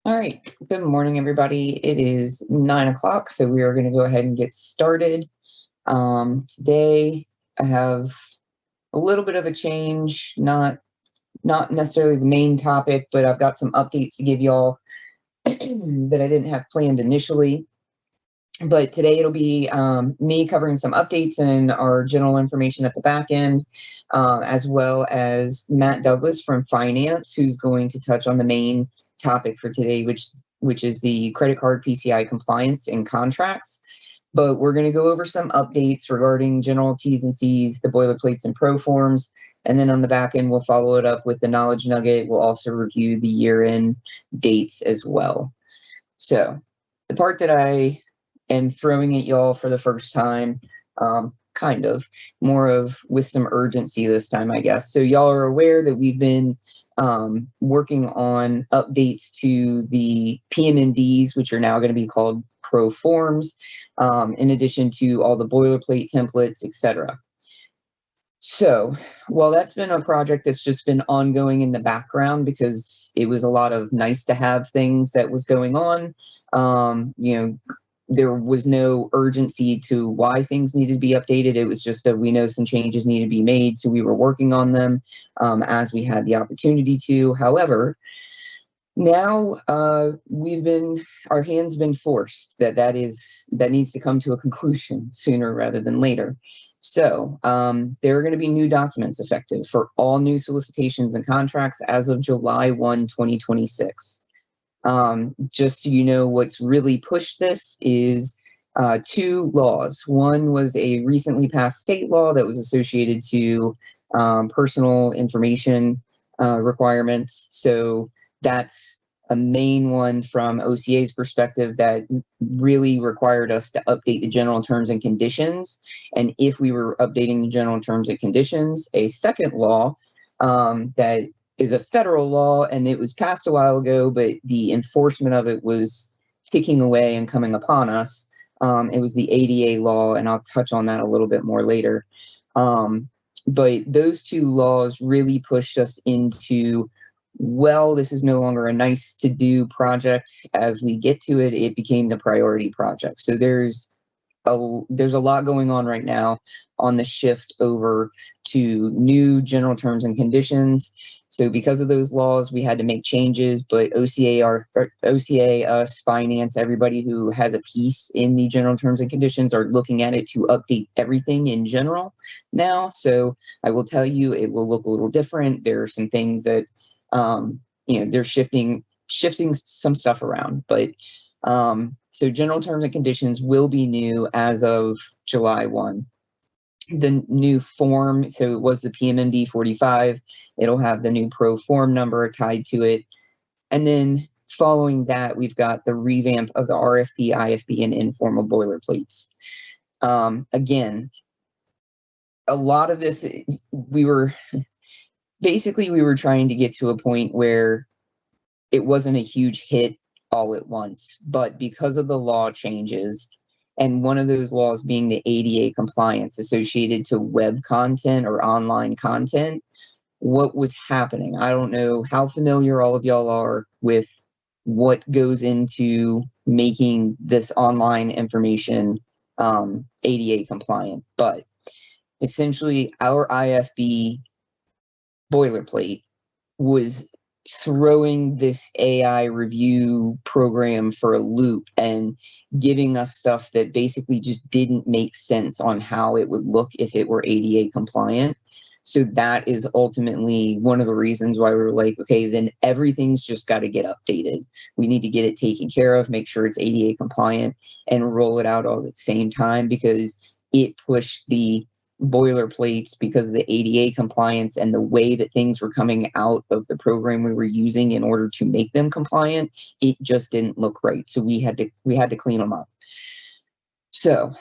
All right. Good morning, everybody. It is 9 o'clock, so we are going to go ahead and get started. Today, I have a little bit of a change, not necessarily the main topic, but I've got some updates to give y'all that I didn't have planned initially. But today it'll be me covering some updates and our general information at the back end, as well as Matt Douglas from Finance, who's going to touch on the main topic for today, which is the credit card PCI compliance and contracts. But we're going to go over some updates regarding general T's and C's, the boilerplates and pro forms, and then on the back end we'll follow it up with the knowledge nugget. We'll also review the year-end dates as well. So the part that I am throwing at y'all for the first time, kind of more of with some urgency this time, I guess. So y'all are aware that we've been working on updates to the PMMDs, which are now going to be called pro forms, in addition to all the boilerplate templates, etc. So while that's been a project that's just been ongoing in the background because it was a lot of nice to have things that was going on, there was no urgency to why things needed to be updated. It was just we know some changes need to be made, so we were working on them as we had the opportunity to. However, now our hands been forced that needs to come to a conclusion sooner rather than later. So there are going to be new documents effective for all new solicitations and contracts as of July 1, 2026. Just so you know, what's really pushed this is two laws. One was a recently passed state law that was associated to personal information requirements. So that's a main one from OCA's perspective that really required us to update the general terms and conditions. And if we were updating the general terms and conditions, a second law that is a federal law, and it was passed a while ago, but the enforcement of it was ticking away and coming upon us. It was the ADA law, and I'll touch on that a little bit more later. But those two laws really pushed us into, well, this is no longer a nice to do project. As we get to it, it became the priority project. So there's a lot going on right now on the shift over to new general terms and conditions. So because of those laws, we had to make changes, but OCA, us, finance, everybody who has a piece in the general terms and conditions are looking at it to update everything in general now. So I will tell you, it will look a little different. There are some things that, they're shifting some stuff around, but so general terms and conditions will be new as of July 1. The new form, so it was the PMMD 45, it'll have the new pro form number tied to it. And then following that, we've got the revamp of the RFP, IFB, and informal boilerplates. Again, a lot of this, we were trying to get to a point where it wasn't a huge hit all at once, but because of the law changes, and one of those laws being the ADA compliance associated to web content or online content, what was happening? I don't know how familiar all of y'all are with what goes into making this online information ADA compliant, but essentially our IFB boilerplate was throwing this AI review program for a loop and giving us stuff that basically just didn't make sense on how it would look if it were ADA compliant. So that is ultimately one of the reasons why we were like, okay, then everything's just got to get updated. We need to get it taken care of, make sure it's ADA compliant, and roll it out all at the same time, because it pushed the boilerplates because of the ADA compliance and the way that things were coming out of the program we were using in order to make them compliant. It just didn't look right. So we had to clean them up. So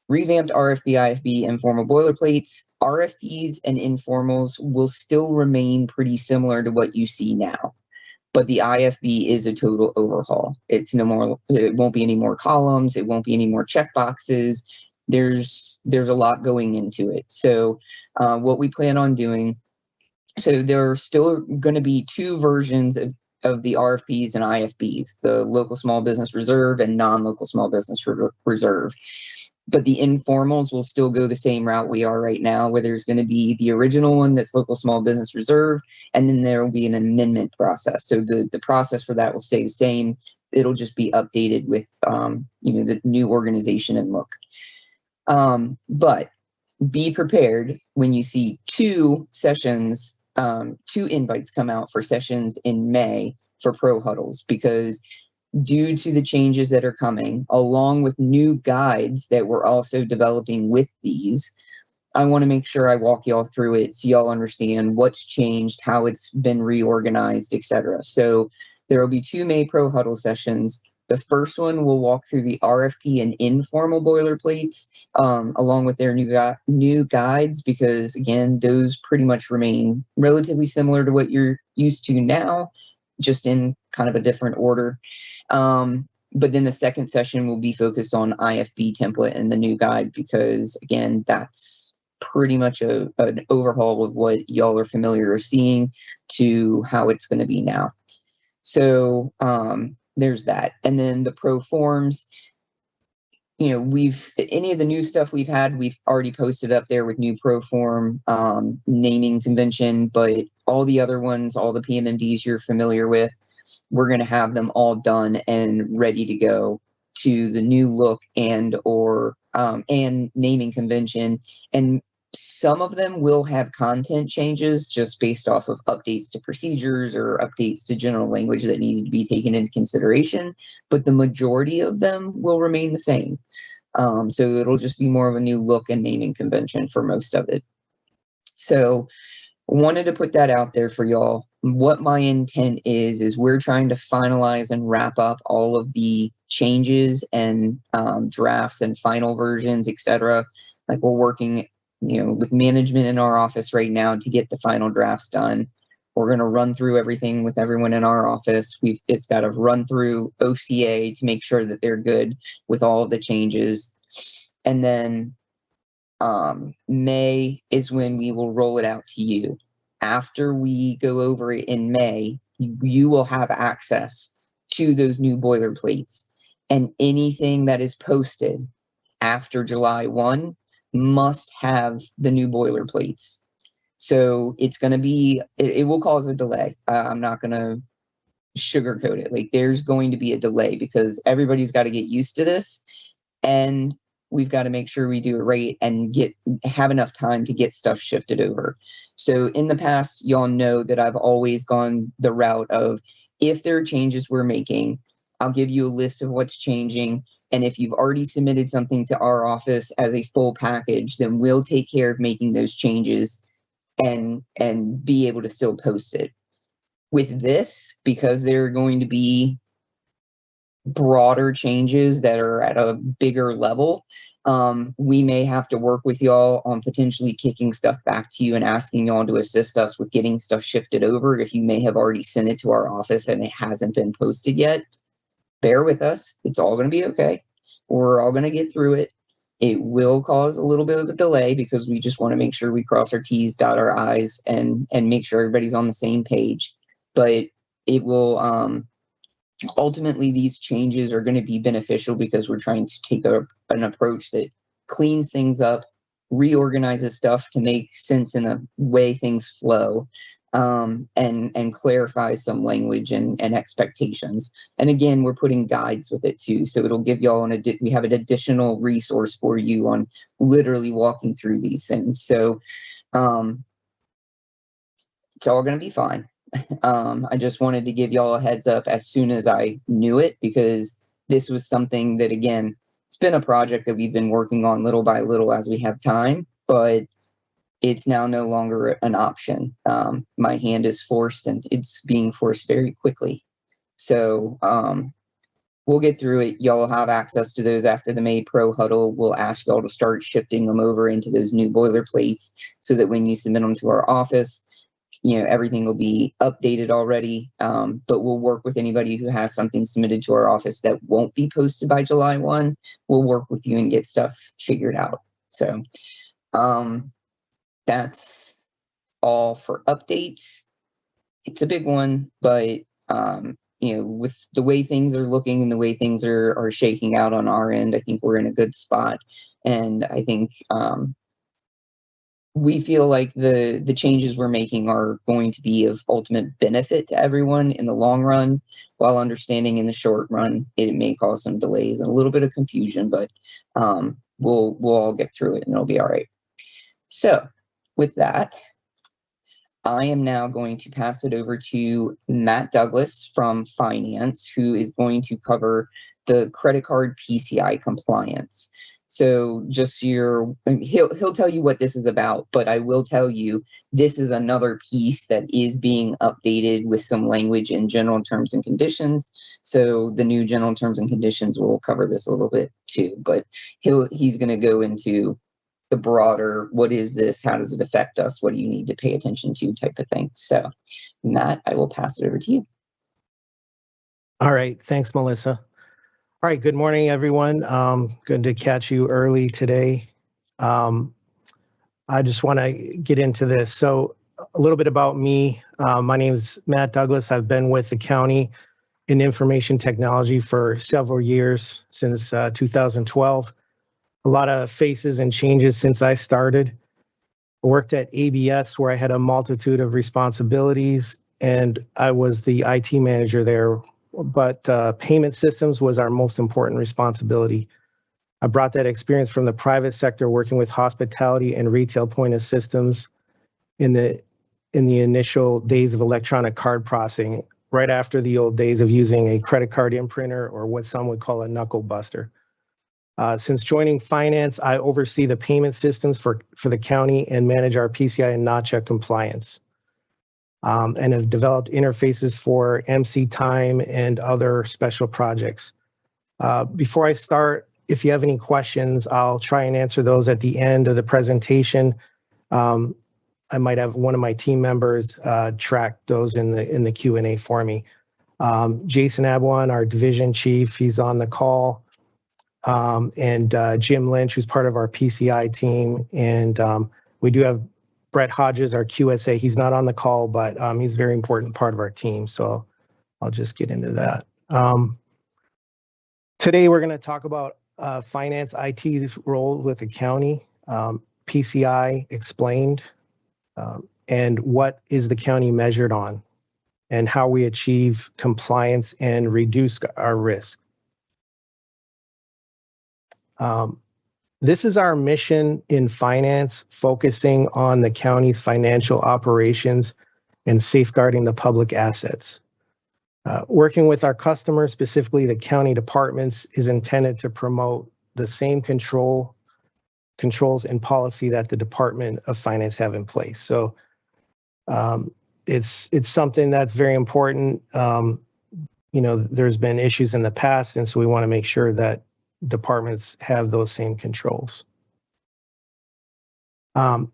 revamped RFP, IFB, informal boilerplates. RFPs and informals will still remain pretty similar to what you see now, but the IFB is a total overhaul. It won't be any more columns. It won't be any more checkboxes. There's a lot going into it. So what we plan on doing, so there are still going to be two versions of of the RFPs and IFBs, the local small business reserve and non-local small business reserve. But the informals will still go the same route we are right now, where there's going to be the original one that's local small business reserve, and then there will be an amendment process. So the process for that will stay the same. It'll just be updated with the new organization and look. But be prepared when you see two sessions, two invites come out for sessions in May for pro huddles, because due to the changes that are coming, along with new guides that we're also developing with these, I want to make sure I walk y'all through it so y'all understand what's changed, how it's been reorganized, etc. So there will be two May Pro Huddle sessions. The first one will walk through the RFP and informal boilerplates, along with their new guides, because again, those pretty much remain relatively similar to what you're used to now, just in kind of a different order. But then the second session will be focused on IFB template and the new guide, because again, that's pretty much an overhaul of what y'all are familiar with seeing to how it's going to be now. So there's that. And then the pro forms, any of the new stuff we've already posted up there with new pro form, naming convention, but all the other ones, all the PMMDs you're familiar with, we're going to have them all done and ready to go to the new look and naming convention. And some of them will have content changes just based off of updates to procedures or updates to general language that needed to be taken into consideration, but the majority of them will remain the same. So it'll just be more of a new look and naming convention for most of it. So wanted to put that out there for y'all. What my intent is we're trying to finalize and wrap up all of the changes and drafts and final versions, etc. Like we're working, with management in our office right now to get the final drafts done. We're going to run through everything with everyone in our office. It's got to run through OCA to make sure that they're good with all of the changes. And then May is when we will roll it out to you. After we go over it in May, you will have access to those new boilerplates, and anything that is posted after July 1 must have the new boilerplates. So it's going to be, it will cause a delay. I'm not going to sugarcoat it. Like there's going to be a delay because everybody's got to get used to this, and we've got to make sure we do it right and have enough time to get stuff shifted over. So in the past, y'all know that I've always gone the route of, if there are changes we're making, I'll give you a list of what's changing. And if you've already submitted something to our office as a full package, then we'll take care of making those changes and be able to still post it. With this, because there are going to be broader changes that are at a bigger level, we may have to work with y'all on potentially kicking stuff back to you and asking y'all to assist us with getting stuff shifted over if you may have already sent it to our office and it hasn't been posted yet. Bear with us. It's all going to be okay. We're all going to get through it. It will cause a little bit of a delay because we just want to make sure we cross our T's, dot our I's, and make sure everybody's on the same page. But it will, ultimately, these changes are going to be beneficial because we're trying to take an approach that cleans things up, reorganizes stuff to make sense in a way things flow, and clarifies some language and expectations. And again, we're putting guides with it too, so it'll give y'all we have an additional resource for you on literally walking through these things. So it's all going to be fine. I just wanted to give y'all a heads up as soon as I knew it, because this was something that, again, it's been a project that we've been working on little by little as we have time, but it's now no longer an option. My hand is forced, and it's being forced very quickly. So we'll get through it. Y'all will have access to those after the May Pro Huddle. We'll ask y'all to start shifting them over into those new boilerplates so that when you submit them to our office, everything will be updated already, but we'll work with anybody who has something submitted to our office that won't be posted by July 1. We'll work with you and get stuff figured out. So that's all for updates. It's a big one, but With the way things are looking and the way things are shaking out on our end, I think we're in a good spot. And I think we feel like the changes we're making are going to be of ultimate benefit to everyone in the long run, while understanding in the short run it may cause some delays and a little bit of confusion, but we'll all get through it and it'll be all right. So with that, I am now going to pass it over to Matt Douglas from Finance, who is going to cover the credit card PCI compliance. So he'll tell you what this is about, but I will tell you this is another piece that is being updated with some language in general terms and conditions. So the new general terms and conditions will cover this a little bit too, but he's going to go into the broader, what is this? How does it affect us? What do you need to pay attention to type of thing. So Matt, I will pass it over to you. All right. Thanks, Melissa. All right. Good morning, everyone. Good to catch you early today. I just want to get into this. So a little bit about me. My name is Matt Douglas. I've been with the county in information technology for several years, since 2012. A lot of faces and changes since I started. I worked at ABS, where I had a multitude of responsibilities, and I was the IT manager there, but payment systems was our most important responsibility. I brought that experience from the private sector, working with hospitality and retail point of systems in the initial days of electronic card processing, right after the old days of using a credit card imprinter, or what some would call a knuckle buster. Since joining finance, I oversee the payment systems for the county and manage our PCI and NACHA compliance, and have developed interfaces for MC Time and other special projects. Before I start, if you have any questions, I'll try and answer those at the end of the presentation. I might have one of my team members track those in the Q&A for me. Jason Abwan, our division chief, he's on the call. And Jim Lynch, who's part of our PCI team. And we do have Brett Hodges, our QSA. He's not on the call, but he's a very important part of our team. So I'll just get into that. Today, we're going to talk about finance IT's role with the county, PCI explained, and what is the county measured on, and how we achieve compliance and reduce our risk. This is our mission in finance, focusing on the county's financial operations and safeguarding the public assets. Working with our customers, specifically the county departments, is intended to promote the same controls and policy that the Department of Finance have in place. So it's something that's very important. There's been issues in the past, and so we want to make sure that departments have those same controls.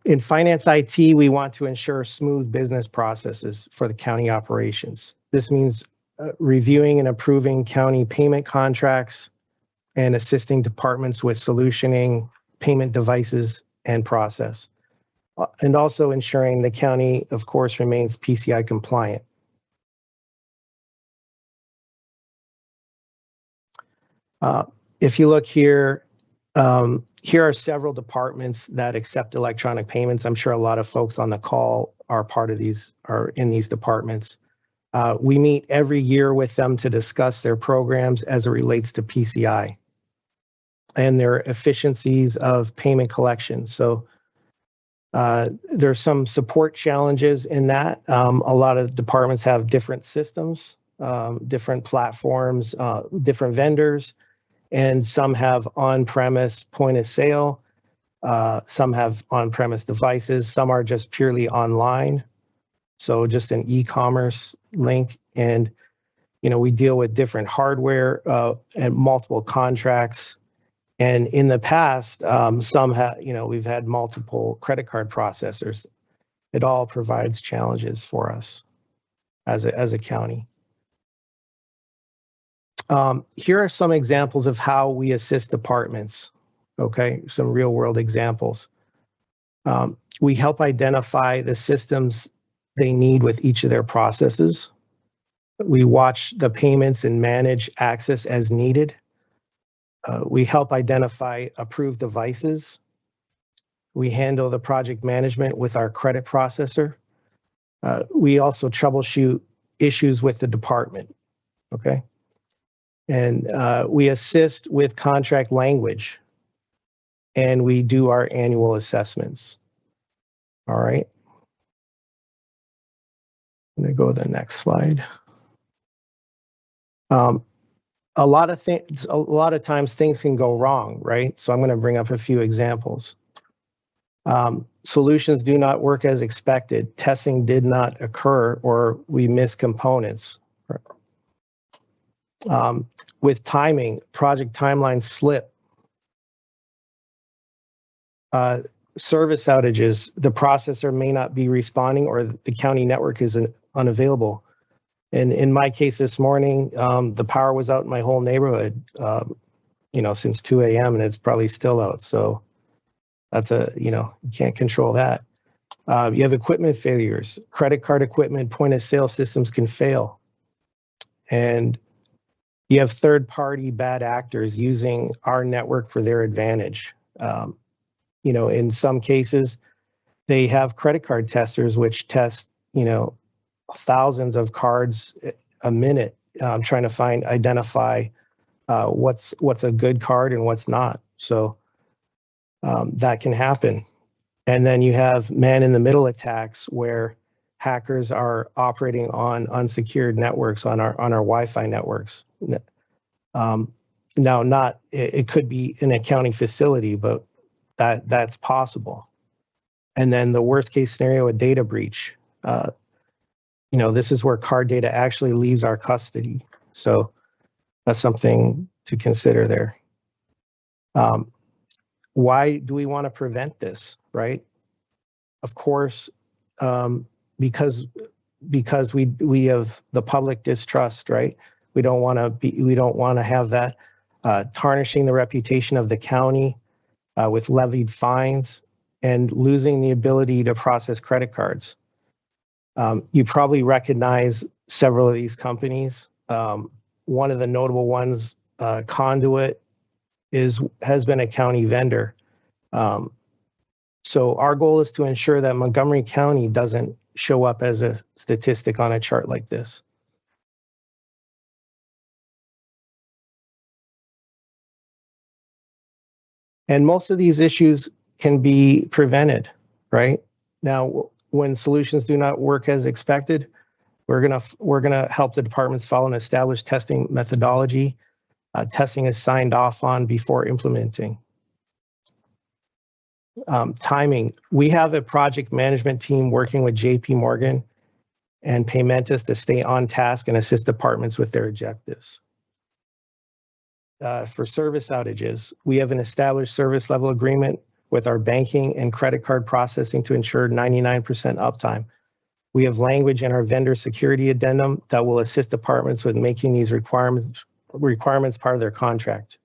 In finance IT, we want to ensure smooth business processes for the county operations. This means reviewing and approving county payment contracts and assisting departments with solutioning payment devices and process. And also ensuring the county, of course, remains PCI compliant. If you look here, here are several departments that accept electronic payments. I'm sure a lot of folks on the call are in these departments. We meet every year with them to discuss their programs as it relates to PCI and their efficiencies of payment collection. So there's some support challenges in that. A lot of departments have different systems, different platforms, different vendors. And some have on-premise point of sale, some have on-premise devices, some are just purely online, so just an e-commerce link. And we deal with different hardware and multiple contracts. And in the past, we've had multiple credit card processors. It all provides challenges for us as a county. Here are some examples of how we assist departments, okay? Some real world examples. We help identify the systems they need with each of their processes. We watch the payments and manage access as needed. We help identify approved devices. We handle the project management with our credit processor. We also troubleshoot issues with the department, okay? And we assist with contract language, and we do our annual assessments. All right. I'm gonna go to the next slide. A lot of times things can go wrong, right? So I'm gonna bring up a few examples. Solutions do not work as expected. Testing did not occur, or we missed components. With timing, project timelines slip. Service outages, the processor may not be responding, or the county network is unavailable. And in my case this morning, the power was out in my whole neighborhood, since 2 a.m. and it's probably still out. So that's you can't control that. You have equipment failures. Credit card equipment, point of sale systems can fail. And you have third-party bad actors using our network for their advantage. In some cases, they have credit card testers which test, thousands of cards a minute, trying to identify what's a good card and what's not. So that can happen. And then you have man-in-the-middle attacks where hackers are operating on unsecured networks, on our Wi-Fi networks. Now, it could be in a county facility, but that's possible. And then the worst case scenario, a data breach. This is where card data actually leaves our custody. So that's something to consider there. Why do we want to prevent this, right? Of course, because we have the public distrust, right? We don't want to have that tarnishing the reputation of the county with levied fines and losing the ability to process credit cards. You probably recognize several of these companies. One of the notable ones, Conduit, has been a county vendor. So our goal is to ensure that Montgomery County doesn't show up as a statistic on a chart like this. And most of these issues can be prevented, right? Now, when solutions do not work as expected, we're gonna help the departments follow an established testing methodology. Testing is signed off on before implementing. Timing. We have a project management team working with JP Morgan and Paymentus to stay on task and assist departments with their objectives. For service outages, we have an established service level agreement with our banking and credit card processing to ensure 99% uptime. We have language in our vendor security addendum that will assist departments with making these requirements part of their contract.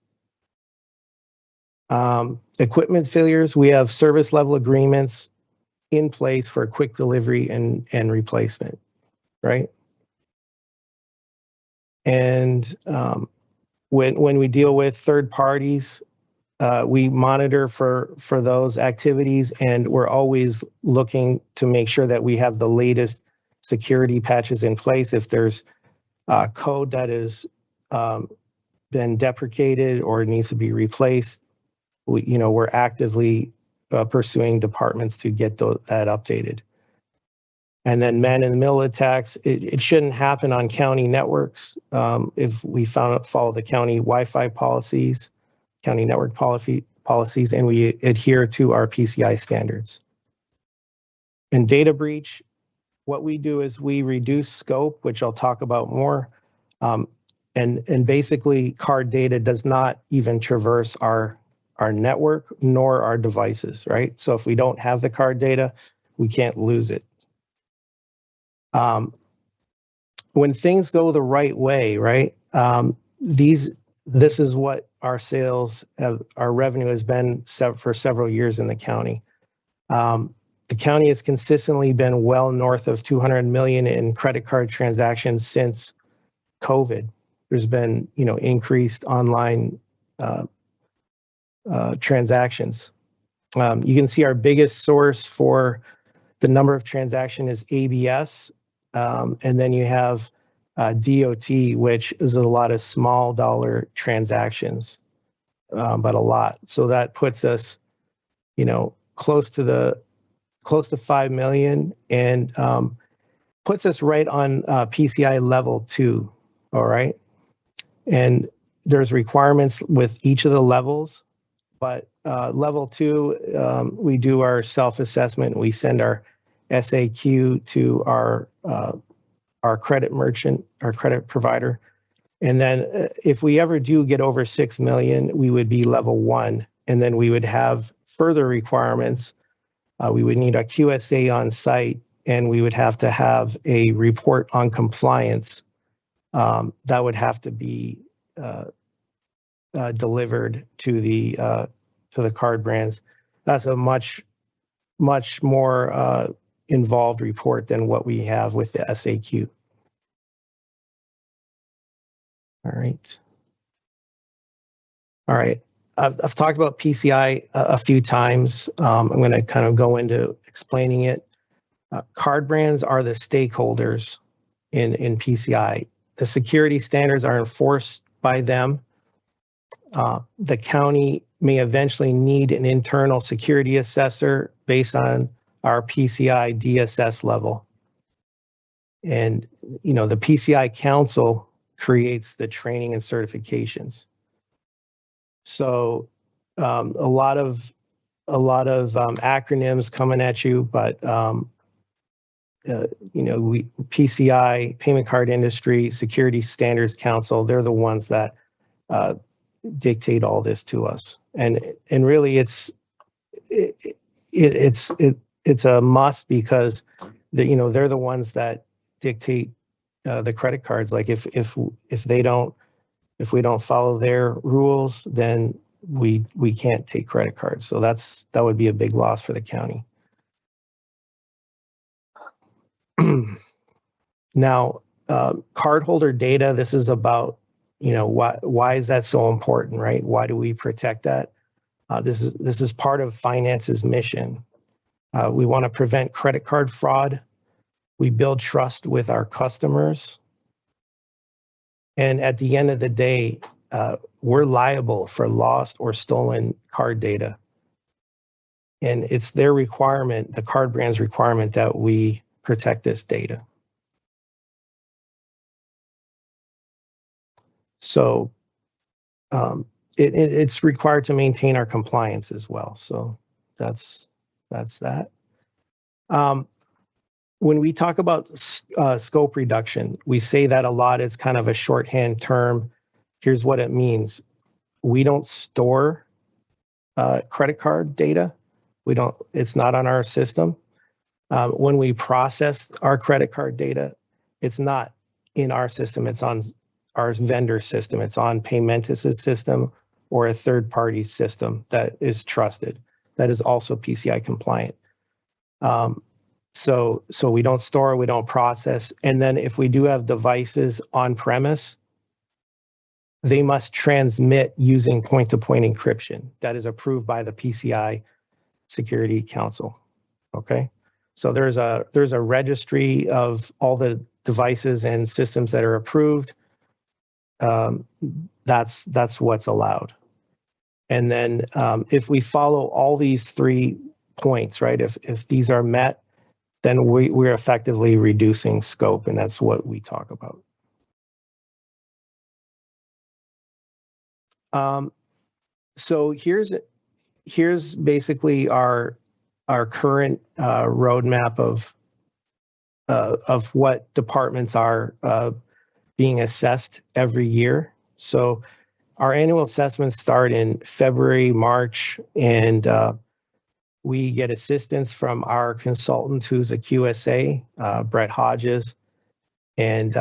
Equipment failures, we have service level agreements in place for quick delivery and replacement, right? And when we deal with third parties, we monitor for those activities, and we're always looking to make sure that we have the latest security patches in place. If there's code that has been deprecated or needs to be replaced, we're actively pursuing departments to get that updated. And then man-in-the-middle attacks, it shouldn't happen on county networks if we follow the county Wi-Fi policies, county network policies, and we adhere to our PCI standards. In data breach, what we do is we reduce scope, which I'll talk about more, and basically card data does not even traverse our network nor our devices, right? So if we don't have the card data, we can't lose it. When things go the right way, right? This is what our revenue has been for several years in the county. The county has consistently been well north of 200 million in credit card transactions since COVID, there's been, increased online transactions. You can see our biggest source for the number of transactions is ABS, and then you have DOT, which is a lot of small dollar transactions, but a lot. So that puts us, close to 5 million, and puts us right on PCI level 2. All right, and there's requirements with each of the levels, but level 2, we do our self-assessment. We send our SAQ to our credit merchant, our credit provider. And then if we ever do get over 6 million, we would be level 1. And then we would have further requirements. We would need a QSA on site, and we would have to have a report on compliance that would have to be delivered to the card brands. That's a much more involved report than what we have with the SAQ. All right. I've talked about PCI a few times. I'm going to kind of go into explaining it. Card brands are the stakeholders in PCI. The security standards are enforced by them. The county may eventually need an internal security assessor based on our PCI DSS level. And, the PCI Council creates the training and certifications. So a lot of acronyms coming at you, but PCI, Payment Card Industry Security Standards Council, they're the ones that dictate all this to us. And really it's a must, because they're the ones that dictate the credit cards. Like if we don't follow their rules, then we can't take credit cards. So that would be a big loss for the county. Now, cardholder data, this is about, why is that so important, right? Why do we protect that? This is part of finance's mission. We want to prevent credit card fraud. We build trust with our customers. And at the end of the day, we're liable for lost or stolen card data. And it's their requirement, the card brand's requirement, that we protect this data. So it's required to maintain our compliance as well. So that's that. When we talk about scope reduction, we say that a lot. It's kind of a shorthand term. Here's what it means. We don't store credit card data. It's not on our system. When we process our credit card data, it's not in our system. It's on our vendor system. It's on Paymentus's system or a third-party system that is trusted, that is also PCI compliant. So we don't store, we don't process. And then if we do have devices on premise, they must transmit using point-to-point encryption that is approved by the PCI Security Council. Okay, so there's a registry of all the devices and systems that are approved. That's what's allowed. And then if we follow all these 3 points, right? If these are met, then we're effectively reducing scope, and that's what we talk about. So here's basically our current roadmap of what departments are being assessed every year. So our annual assessments start in February, March, and we get assistance from our consultant, who's a QSA, Brett Hodges, and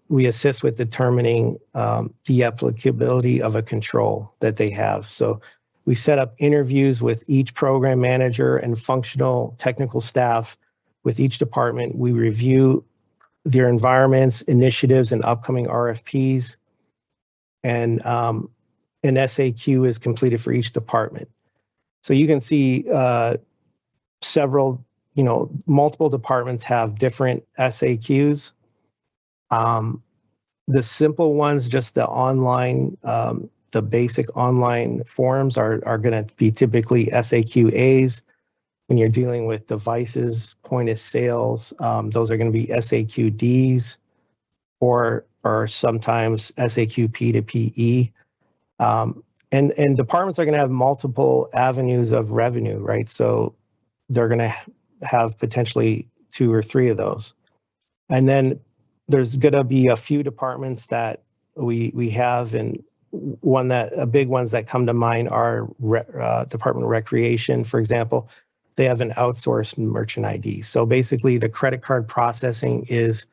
we assist with determining the applicability of a control that they have. So we set up interviews with each program manager and functional technical staff with each department. We review their environments, initiatives, and upcoming RFPs. And an SAQ is completed for each department. So you can see several, multiple departments have different SAQs. The simple ones, just the online, the basic online forms are going to be typically SAQ-As. When you're dealing with devices, point of sales, those are going to be SAQ-Ds or sometimes SAQ-P to PE. And departments are going to have multiple avenues of revenue, right? So they're going to have potentially 2 or 3 of those. And then there's going to be a few departments that we have, and big ones that come to mind are Department of Recreation, for example. They have an outsourced merchant ID. So basically the credit card processing is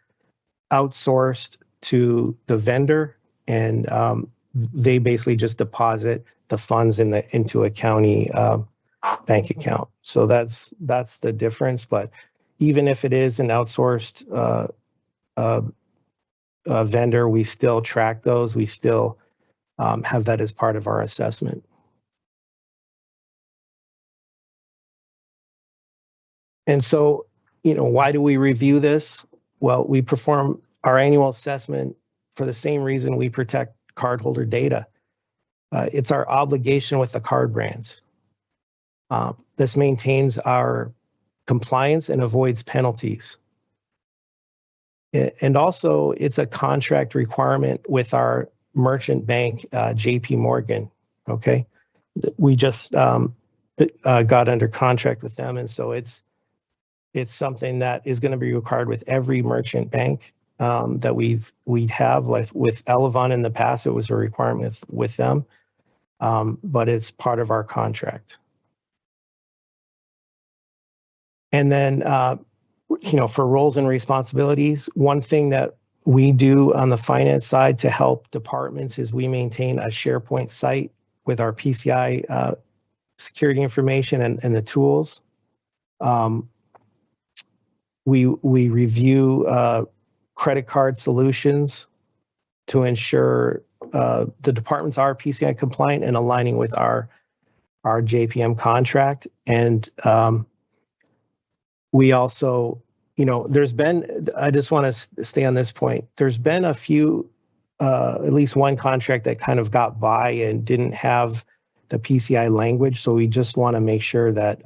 outsourced to the vendor, and they basically just deposit the funds into a county bank account. So that's the difference. But even if it is an outsourced vendor, we still track those. We still have that as part of our assessment. And so, why do we review this? Well, we perform our annual assessment for the same reason we protect cardholder data. It's our obligation with the card brands. This maintains our compliance and avoids penalties. And also, it's a contract requirement with our merchant bank, JP Morgan, okay? We just got under contract with them, and so it's something that is going to be required with every merchant bank that we have. Like with Elevon in the past, it was a requirement with them, but it's part of our contract. And then, for roles and responsibilities, one thing that we do on the finance side to help departments is we maintain a SharePoint site with our PCI security information and the tools. We review credit card solutions to ensure the departments are PCI compliant and aligning with our JPM contract. And we also, I just want to stay on this point. There's been a few, at least one contract that kind of got by and didn't have the PCI language. So we just want to make sure that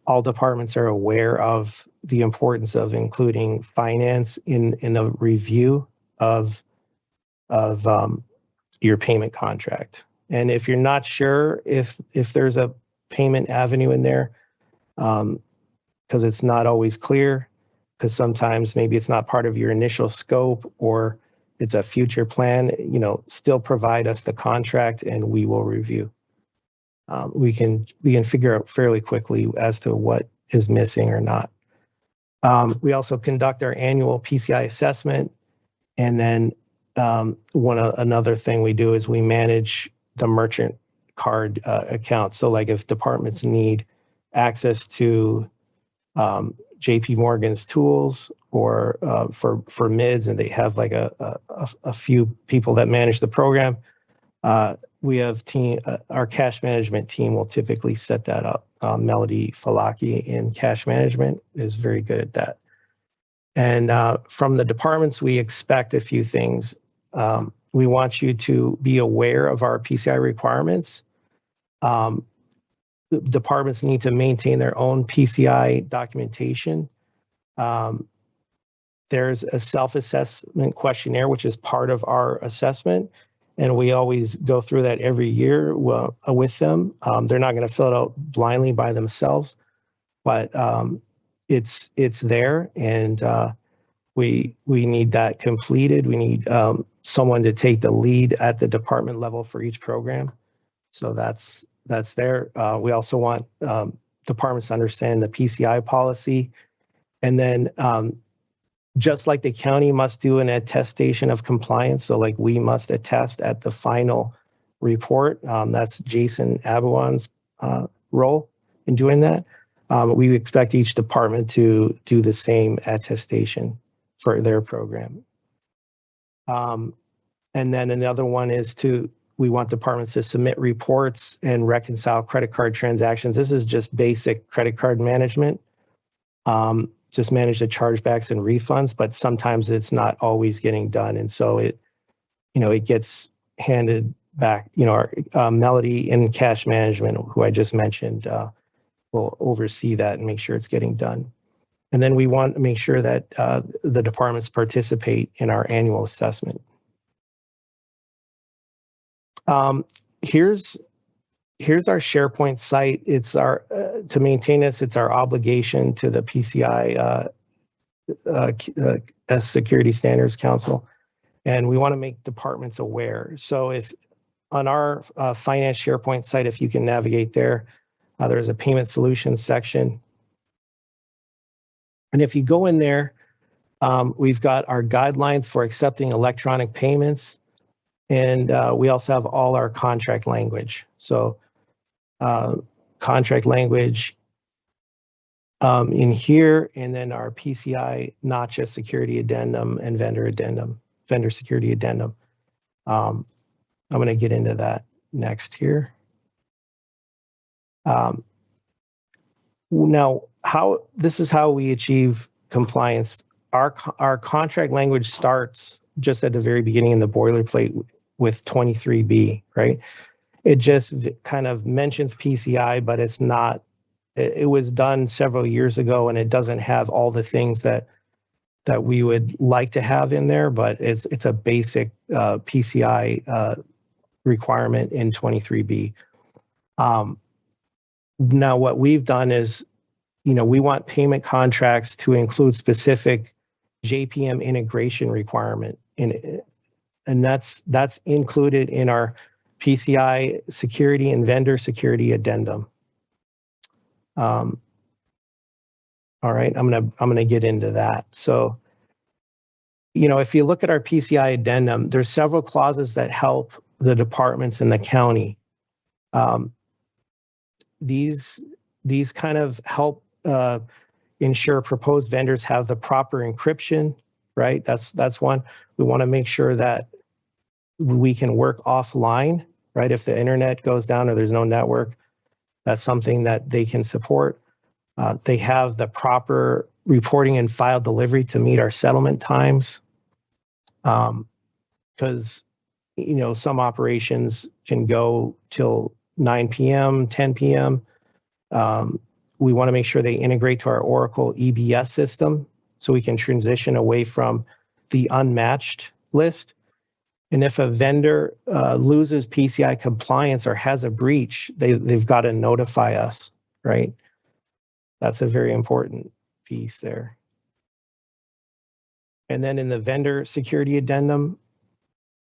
all departments are aware of the importance of including finance in a review of your payment contract. And if you're not sure if there's a payment avenue in there, because it's not always clear, because sometimes maybe it's not part of your initial scope or it's a future plan, still provide us the contract and we will review. We can figure out fairly quickly as to what is missing or not. We also conduct our annual PCI assessment, and then another thing we do is we manage the merchant card account. So like if departments need access to JP Morgan's tools or for MIDS, and they have like a few people that manage the program, we have our cash management team will typically set that up. Melody Falaki in cash management is very good at that. And from the departments, we expect a few things. We want you to be aware of our PCI requirements. Departments need to maintain their own PCI documentation. There's a self-assessment questionnaire, which is part of our assessment. And we always go through that every year with them. They're not going to fill it out blindly by themselves, but it's there, and we need that completed. We need someone to take the lead at the department level for each program. So that's there. We also want departments to understand the PCI policy, and then just like the county must do an attestation of compliance, so like we must attest at the final report. That's Jason Abuan's role in doing that. We expect each department to do the same attestation for their program. And then another one is we want departments to submit reports and reconcile credit card transactions. This is just basic credit card management. Just manage the chargebacks and refunds, but sometimes it's not always getting done. And so it gets handed back. Our Melody in cash management, who I just mentioned, will oversee that and make sure it's getting done. And then we want to make sure that the departments participate in our annual assessment. Here's our SharePoint site. It's our to maintain this. It's our obligation to the PCI Security Standards Council, and we want to make departments aware. So if on our finance SharePoint site, if you can navigate there, there's a payment solutions section, and if you go in there, we've got our guidelines for accepting electronic payments. And we also have all our contract language. So contract language in here, and then our PCI notcha security addendum and vendor security addendum. I'm going to get into that next here. Now, this is how we achieve compliance. Our contract language starts just at the very beginning in the boilerplate with 23B, right? It just kind of mentions PCI, but it's not, it was done several years ago, and it doesn't have all the things that we would like to have in there, but it's a basic PCI requirement in 23B. Now, what we've done is, we want payment contracts to include specific JPM integration requirement in it. And that's included in our PCI security and vendor security addendum. All right, I'm gonna get into that. So, if you look at our PCI addendum, there's several clauses that help the departments in the county. These kind of help ensure proposed vendors have the proper encryption, right? That's one. We want to make sure that we can work offline, right? If the internet goes down or there's no network, that's something that they can support. They have the proper reporting and file delivery to meet our settlement times. Because, some operations can go till 9 p.m., 10 p.m. We want to make sure they integrate to our Oracle EBS system so we can transition away from the unmatched list. And if a vendor loses PCI compliance or has a breach, they've got to notify us, right? That's a very important piece there. And then in the vendor security addendum,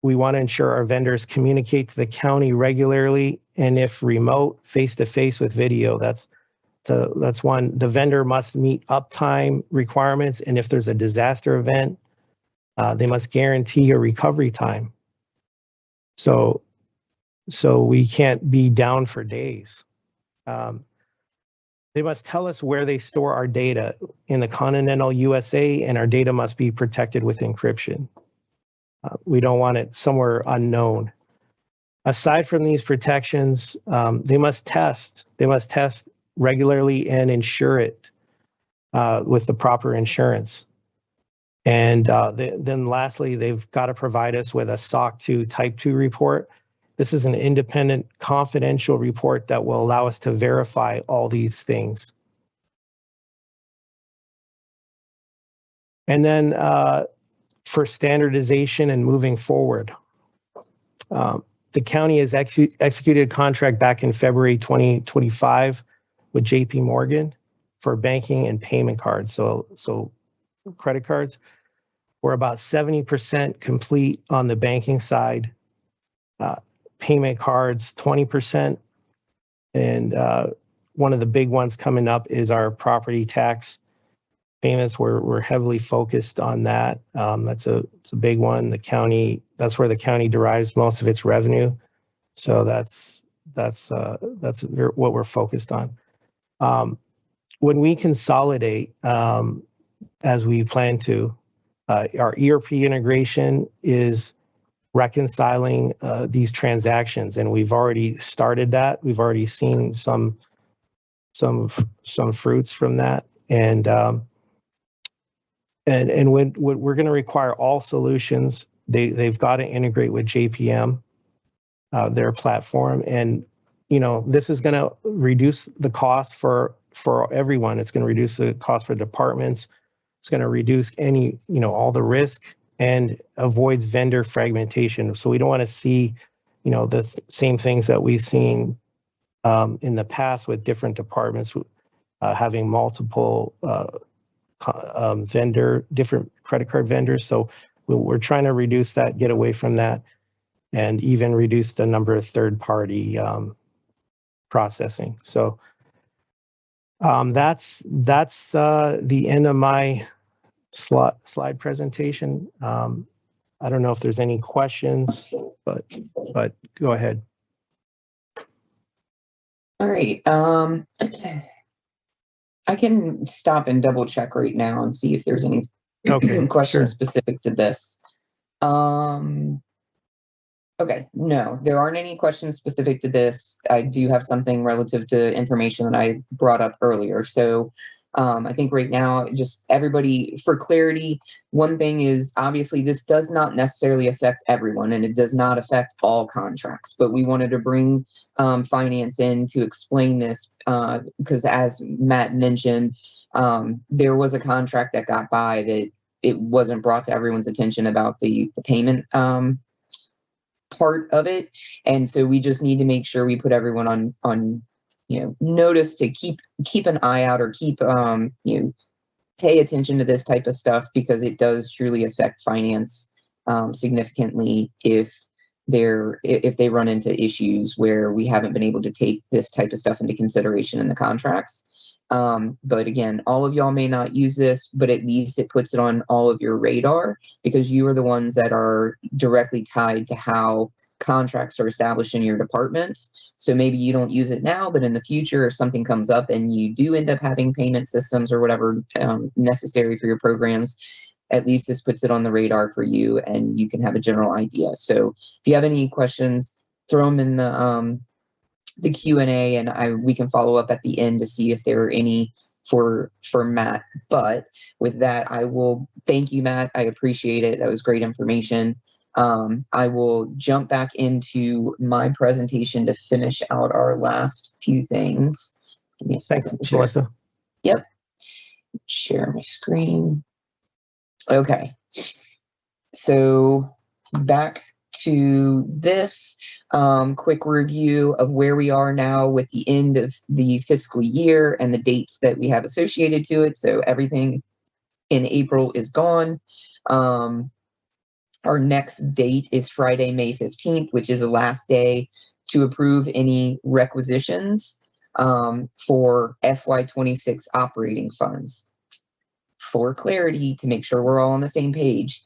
we want to ensure our vendors communicate to the county regularly, and if remote, face-to-face with video. That's one. The vendor must meet uptime requirements, and if there's a disaster event, they must guarantee a recovery time. So we can't be down for days. They must tell us where they store our data in the continental USA, and our data must be protected with encryption. We don't want it somewhere unknown. Aside from these protections, they must test regularly and insure it with the proper insurance. And then lastly, they've got to provide us with a SOC 2 Type 2 report. This is an independent, confidential report that will allow us to verify all these things. And then for standardization and moving forward, the county has executed a contract back in February 2025 with JP Morgan for banking and payment cards. So credit cards. We're about 70% complete on the banking side. Payment cards, 20%. And one of the big ones coming up is our property tax payments. We're heavily focused on that. It's a big one. The county, that's where the county derives most of its revenue. So that's what we're focused on. When we consolidate, as we plan to, Our ERP integration is reconciling these transactions, and we've already started that. We've already seen some fruits from that, and when we're going to require all solutions, they've got to integrate with JPM, their platform, and this is going to reduce the cost for everyone. It's going to reduce the cost for departments. It's going to reduce any all the risk and avoids vendor fragmentation. So we don't want to see the same things that we've seen in the past with different departments having multiple different credit card vendors. So we're trying to reduce that, get away from that, and even reduce the number of third-party processing. So that's the end of my slide presentation. I don't know if there's any questions, but go ahead. All right. I can stop and double check right now and see if there's any questions specific to this. Okay, no, there aren't any questions specific to this. I do have something relative to information that I brought up earlier. So I think right now, just everybody, for clarity, one thing is obviously this does not necessarily affect everyone, and it does not affect all contracts, but we wanted to bring finance in to explain this because as Matt mentioned, there was a contract that got by that it wasn't brought to everyone's attention about the payment part of it. And so we just need to make sure we put everyone on notice to keep an eye out, or keep pay attention to this type of stuff, because it does truly affect finance significantly if they run into issues where we haven't been able to take this type of stuff into consideration in the contracts. But again, all of y'all may not use this, but at least it puts it on all of your radar, because you are the ones that are directly tied to how contracts are established in your departments. So maybe you don't use it now, but in the future, if something comes up and you do end up having payment systems or whatever necessary for your programs, at least this puts it on the radar for you and you can have a general idea. So if you have any questions, throw them in the Q&A, and we can follow up at the end to see if there are any for Matt. But with that, I will thank you, Matt. I appreciate it. That was great information. I will jump back into my presentation to finish out our last few things. Give me a second. Thanks, Melissa. Yep. Share my screen. Okay. So back to this quick review of where we are now with the end of the fiscal year and the dates that we have associated to it. So everything in April is gone. Our next date is Friday, May 15th, which is the last day to approve any requisitions for FY26 operating funds. For clarity, to make sure we're all on the same page,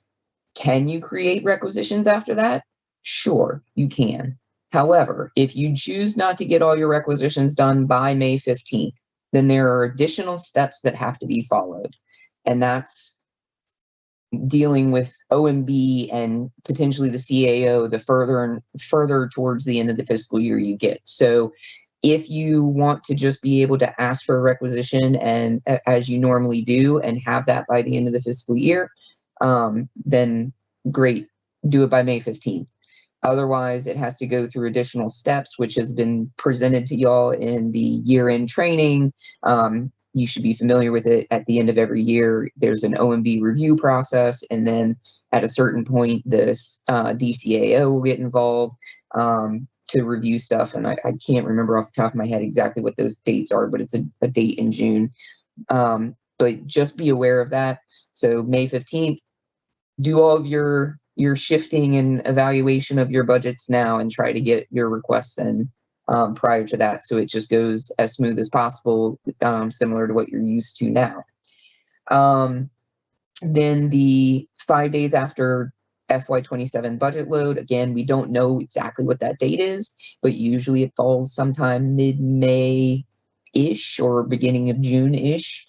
can you create requisitions after that? Sure, you can. However, if you choose not to get all your requisitions done by May 15th, then there are additional steps that have to be followed. And that's dealing with OMB and potentially the CAO the further and further towards the end of the fiscal year you get. So if you want to just be able to ask for a requisition and as you normally do and have that by the end of the fiscal year, then great, do it by May 15th. Otherwise, it has to go through additional steps, which has been presented to y'all in the year-end training. You should be familiar with it. At the end of every year, there's an OMB review process, and then at a certain point, the DCAO will get involved to review stuff. And I can't remember off the top of my head exactly what those dates are, but it's a date in June. But just be aware of that. So May 15th, do all of your shifting and evaluation of your budgets now and try to get your requests in prior to that, so it just goes as smooth as possible, similar to what you're used to now. Then the 5 days after FY27 budget load, again, we don't know exactly what that date is, but usually it falls sometime mid-May-ish or beginning of June-ish.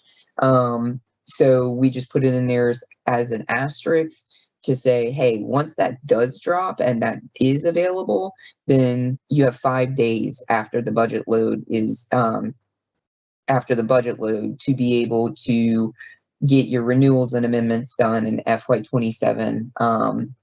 So we just put it in there as an asterisk to say, hey, once that does drop and that is available, then you have 5 days after the budget load is to be able to get your renewals and amendments done in FY27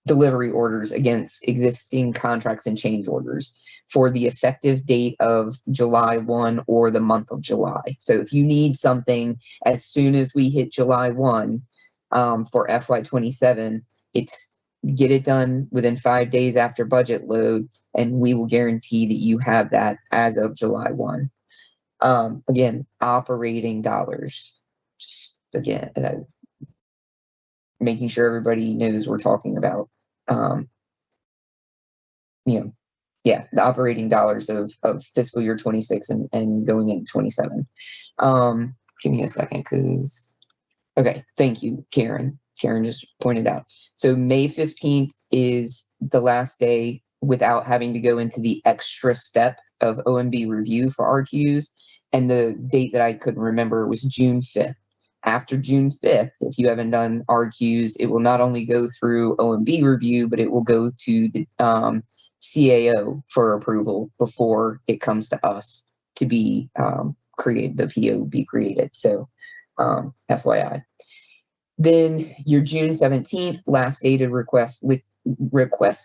delivery orders against existing contracts and change orders for the effective date of July 1 or the month of July. So if you need something as soon as we hit July 1 for FY27, it's get it done within 5 days after budget load, and we will guarantee that you have that as of July 1. Again, operating dollars. Just again, making sure everybody knows we're talking about, the operating dollars of fiscal year 26 and going into 27. Give me a second, okay, thank you, Karen. Karen just pointed out. So May 15th is the last day without having to go into the extra step of OMB review for RQs. And the date that I couldn't remember was June 5th. After June 5th, if you haven't done RQs, it will not only go through OMB review, but it will go to the CAO for approval before it comes to us to be created, the PO be created. So FYI. Then your June 17th, last day to request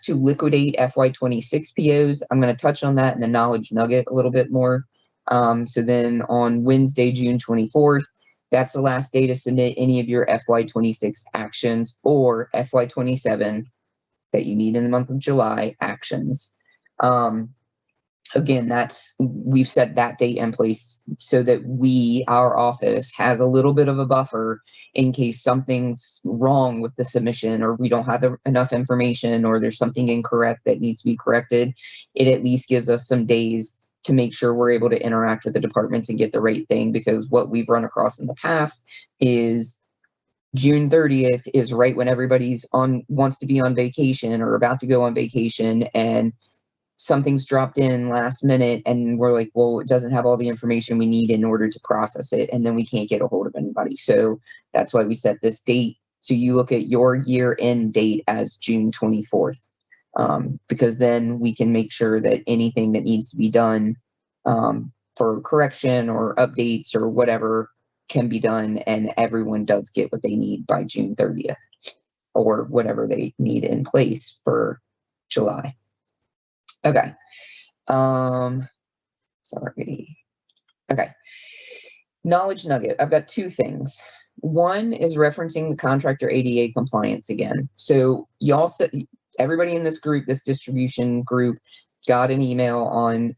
to liquidate FY26 POs. I'm going to touch on that in the knowledge nugget a little bit more. So then on Wednesday, June 24th, that's the last day to submit any of your FY26 actions or FY27 that you need in the month of July actions. Again, we've set that date in place so that our office has a little bit of a buffer in case something's wrong with the submission or we don't have enough information or there's something incorrect that needs to be corrected. It at least gives us some days to make sure we're able to interact with the departments and get the right thing, because what we've run across in the past is June 30th is right when everybody's wants to be on vacation or about to go on vacation, and something's dropped in last minute and we're like, well, it doesn't have all the information we need in order to process it, and then we can't get a hold of anybody. So that's why we set this date. So you look at your year-end date as June 24th. Because then we can make sure that anything that needs to be done for correction or updates or whatever can be done, and everyone does get what they need by June 30th or whatever they need in place for July. Okay. Sorry. Okay. Knowledge nugget. I've got two things. One is referencing the contractor ADA compliance again. So y'all said, everybody in this group, this distribution group, got an email on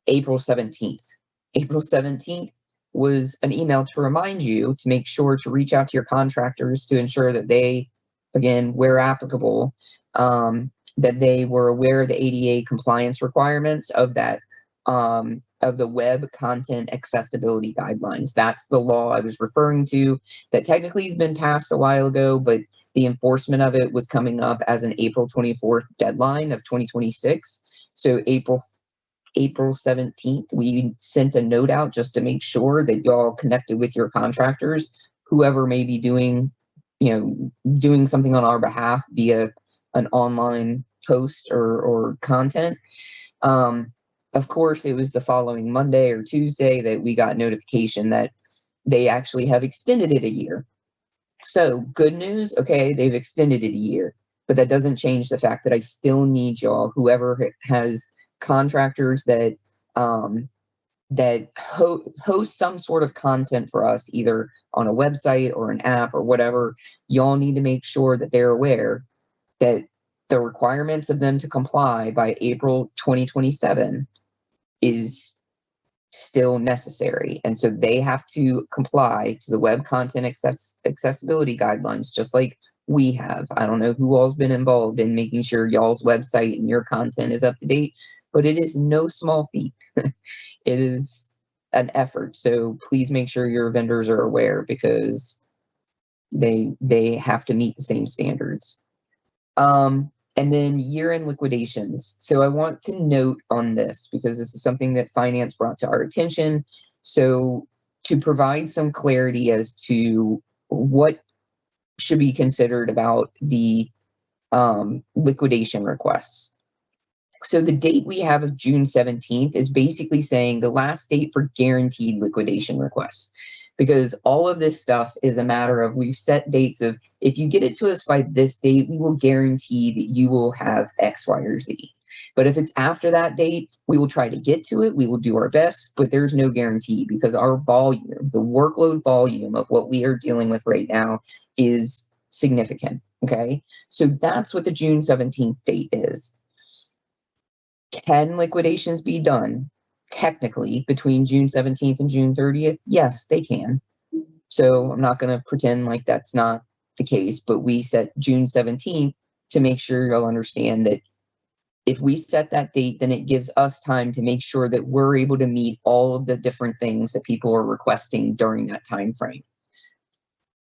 April 17th. April 17th was an email to remind you to make sure to reach out to your contractors to ensure that they, again, where applicable, that they were aware of the ADA compliance requirements of that, of the web content accessibility guidelines. That's the law I was referring to that technically has been passed a while ago, but the enforcement of it was coming up as an April 24th deadline of 2026. So April 17th, we sent a note out just to make sure that y'all connected with your contractors, whoever may be doing something on our behalf via an online post or content. Of course, it was the following Monday or Tuesday that we got notification that they actually have extended it a year. So good news, okay, they've extended it a year, but that doesn't change the fact that I still need y'all, whoever has contractors that host some sort of content for us, either on a website or an app or whatever, y'all need to make sure that they're aware that the requirements of them to comply by April 2027 is still necessary. And so they have to comply to the web content accessibility guidelines, just like we have. I don't know who all's been involved in making sure y'all's website and your content is up to date, but it is no small feat. It is an effort. So please make sure your vendors are aware, because they have to meet the same standards. And then year-end liquidations. So I want to note on this, because this is something that finance brought to our attention. So to provide some clarity as to what should be considered about the liquidation requests. So the date we have of June 17th is basically saying the last date for guaranteed liquidation requests, because all of this stuff is a matter of, we've set dates of, if you get it to us by this date, we will guarantee that you will have X, Y, or Z. But if it's after that date, we will try to get to it. We will do our best, but there's no guarantee, because our volume, the workload volume of what we are dealing with right now is significant. Okay. So that's what the June 17th date is. Can liquidations be done technically between June 17th and June 30th? Yes, they can. So I'm not going to pretend like that's not the case, but we set June 17th to make sure you'll understand that if we set that date, then it gives us time to make sure that we're able to meet all of the different things that people are requesting during that time frame.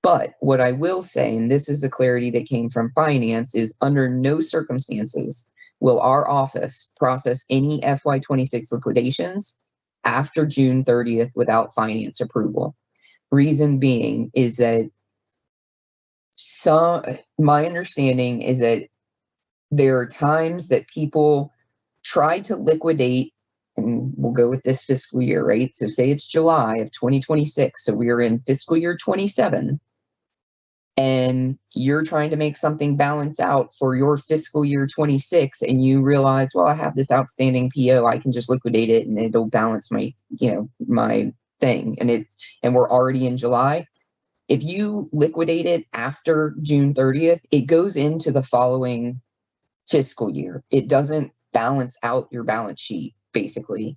But what I will say, and this is the clarity that came from finance, is under no circumstances will our office process any FY26 liquidations after June 30th without finance approval. Reason being is that my understanding is that there are times that people try to liquidate, and we'll go with this fiscal year, right? So say it's July of 2026. So we are in fiscal year 27. And you're trying to make something balance out for your fiscal year 26, and you realize, well, I have this outstanding PO, I can just liquidate it and it'll balance my, my thing. And we're already in July. If you liquidate it after June 30th, it goes into the following fiscal year. It doesn't balance out your balance sheet, basically,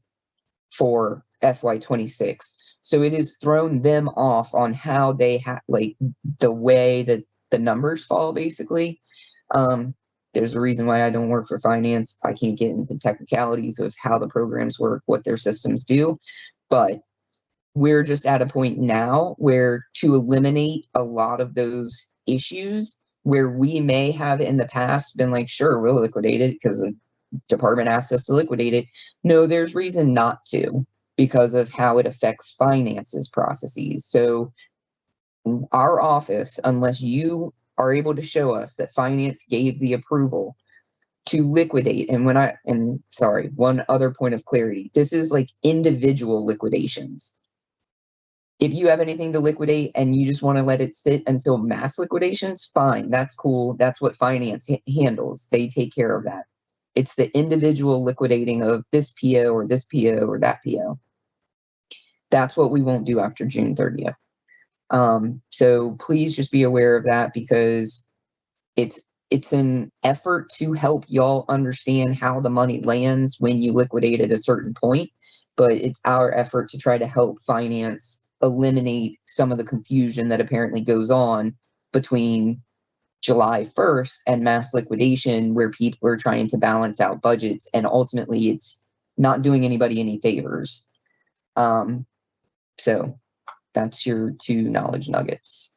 for FY26. So it has thrown them off on how they have, like, the way that the numbers fall, basically. There's a reason why I don't work for finance. I can't get into technicalities of how the programs work, what their systems do. But we're just at a point now where, to eliminate a lot of those issues, where we may have in the past been like, sure, we'll liquidate it because the department asked us to liquidate it. No, there's reason not to, because of how it affects finances processes. So our office, unless you are able to show us that finance gave the approval to liquidate, and sorry, one other point of clarity, this is like individual liquidations. If you have anything to liquidate and you just want to let it sit until mass liquidations, fine, that's cool. That's what finance handles. They take care of that. It's the individual liquidating of this PO or this PO or that PO. That's what we won't do after June 30th. So please just be aware of that, because it's an effort to help y'all understand how the money lands when you liquidate at a certain point, but it's our effort to try to help finance eliminate some of the confusion that apparently goes on between July 1st and mass liquidation, where people are trying to balance out budgets, and ultimately it's not doing anybody any favors. So that's your two knowledge nuggets.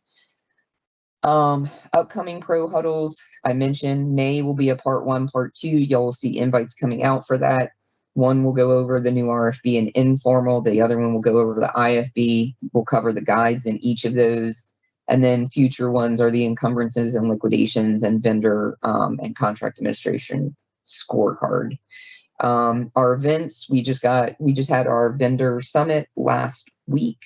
Upcoming pro huddles, I mentioned May will be a part 1, part 2. Y'all will see invites coming out for that. One will go over the new RFB and informal. The other one will go over the IFB. We'll cover the guides in each of those. And then future ones are the encumbrances and liquidations and vendor and contract administration scorecard. Our events, we just had our vendor summit last week.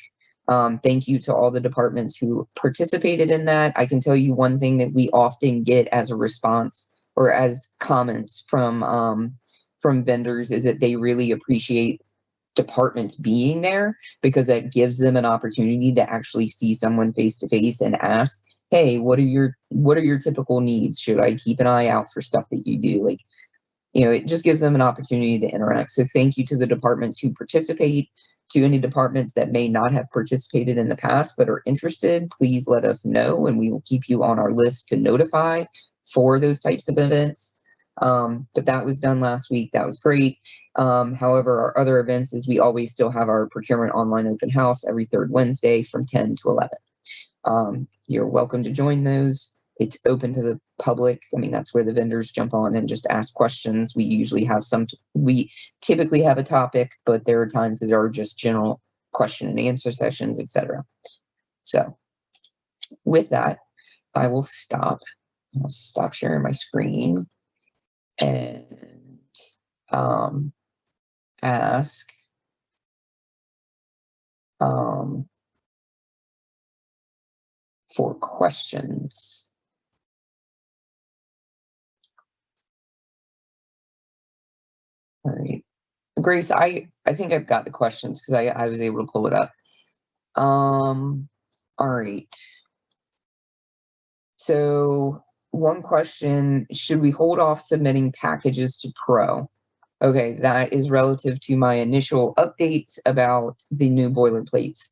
Thank you to all the departments who participated in that. I can tell you one thing that we often get as a response or as comments from vendors is that they really appreciate departments being there, because that gives them an opportunity to actually see someone face to face and ask, hey, what are your typical needs? Should I keep an eye out for stuff that you do? Like, it just gives them an opportunity to interact. So thank you to the departments who participate. To any departments that may not have participated in the past but are interested, please let us know, and we will keep you on our list to notify for those types of events. But that was done last week. That was great. However, our other events is we always still have our procurement online open house every third Wednesday from 10 to 11. You're welcome to join those. It's open to the public. I mean, that's where the vendors jump on and just ask questions. We usually have we typically have a topic, but there are times that are just general question and answer sessions, etc. So with that, I will stop. I'll stop sharing my screen and ask for questions. All right. Grace, I think I've got the questions because I was able to pull it up. All right. So one question, should we hold off submitting packages to Pro? Okay, that is relative to my initial updates about the new boilerplates.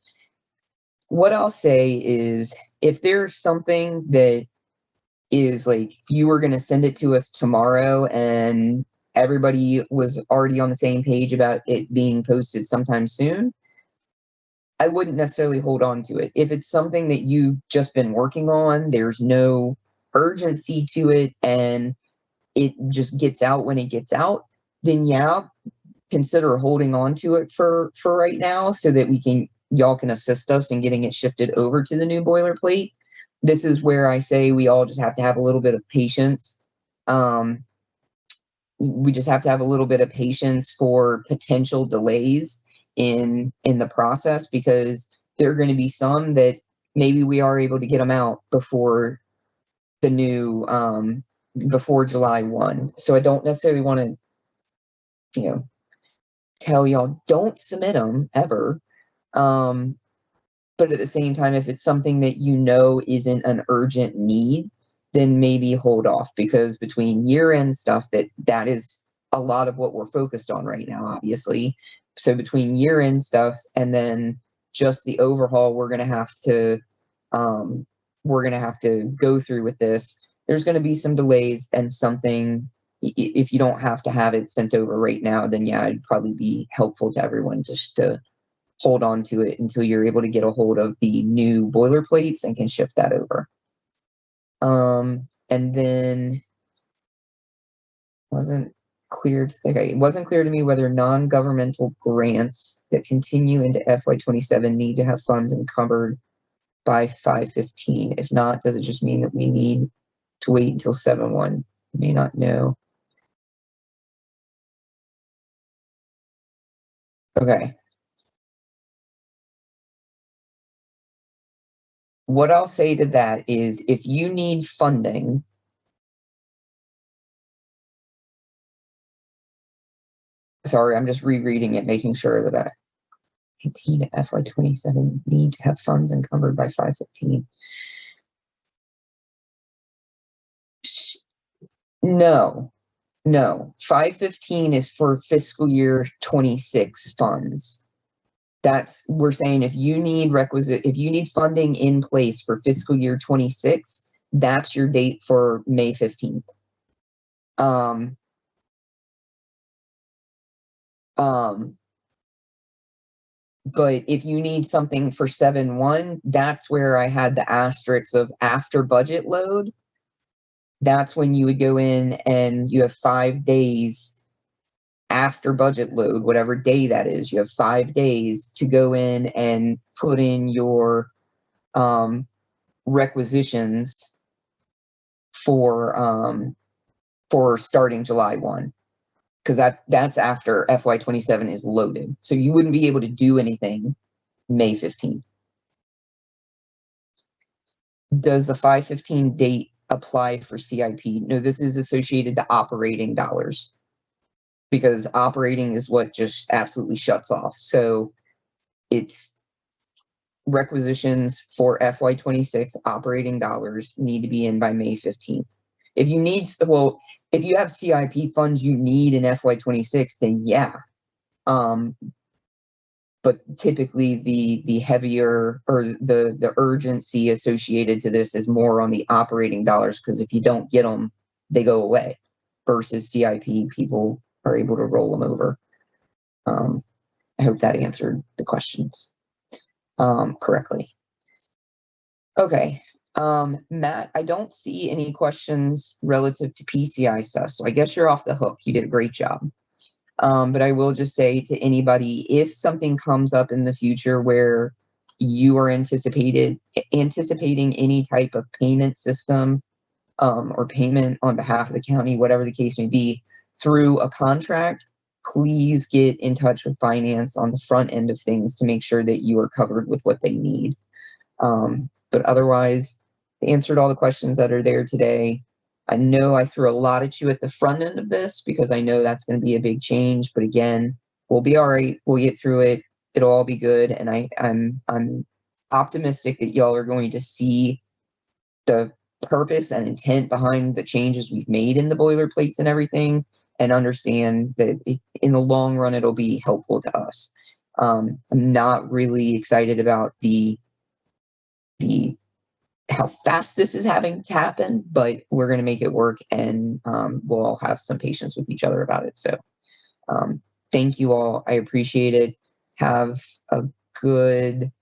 What I'll say is if there's something that is like you were going to send it to us tomorrow and everybody was already on the same page about it being posted sometime soon, I wouldn't necessarily hold on to it. If it's something that you've just been working on, there's no urgency to it, and it just gets out when it gets out, then yeah, consider holding on to it for right now so that y'all can assist us in getting it shifted over to the new boilerplate. This is where I say we all just have to have a little bit of patience. We just have to have a little bit of patience for potential delays in the process, because there are going to be some that maybe we are able to get them out before the new before July 1. So I don't necessarily want to, tell y'all don't submit them ever. But at the same time, if it's something that isn't an urgent need, then maybe hold off, because between year-end stuff, that is a lot of what we're focused on right now, obviously. So between year-end stuff and then just the overhaul we're gonna have to go through with this, there's gonna be some delays and something. If you don't have to have it sent over right now, then yeah, it'd probably be helpful to everyone just to hold on to it until you're able to get a hold of the new boilerplates and can shift that over. And then it wasn't clear to me whether non-governmental grants that continue into FY27 need to have funds encumbered by 5/15. If not, does it just mean that we need to wait until 7/1? May not know. Okay. What I'll say to that is if you need funding, sorry, I'm just rereading it, making sure that I continue to FY27 need to have funds encumbered by 5/15. No. 5/15 is for fiscal year 26 funds. We're saying if you need funding in place for fiscal year 26, that's your date for May 15th. But if you need something for 7/1, that's where I had the asterisks of after budget load. That's when you would go in and you have 5 days after budget load, whatever day that is. You have 5 days to go in and put in your requisitions for starting July 1, because that's after FY27 is loaded. So you wouldn't be able to do anything May 15th. Does the 5/15 date apply for CIP? No, this is associated to operating dollars, because operating is what just absolutely shuts off. So it's requisitions for FY26 operating dollars need to be in by May 15th. If you have CIP funds you need in FY26, then yeah. But typically the heavier or the urgency associated to this is more on the operating dollars, because if you don't get them, they go away, versus CIP, people are able to roll them over. I hope that answered the questions correctly. Okay. Matt, I don't see any questions relative to PCI stuff, so I guess you're off the hook. You did a great job. But I will just say to anybody, if something comes up in the future where you are anticipating any type of payment system or payment on behalf of the county, whatever the case may be, through a contract, please get in touch with finance on the front end of things to make sure that you are covered with what they need. But otherwise, I answered all the questions that are there today. I know I threw a lot at you at the front end of this because I know that's going to be a big change. But again, we'll be all right. We'll get through it. It'll all be good. And I'm optimistic that y'all are going to see the purpose and intent behind the changes we've made in the boilerplates and everything, and understand that in the long run, it'll be helpful to us. I'm not really excited about the how fast this is having to happen, but we're going to make it work, and we'll all have some patience with each other about it. So thank you all. I appreciate it. Have a good,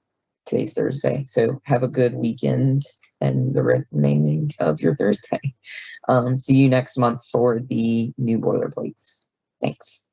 today's Thursday, so have a good weekend and the remaining of your Thursday. See you next month for the new boilerplates. Thanks.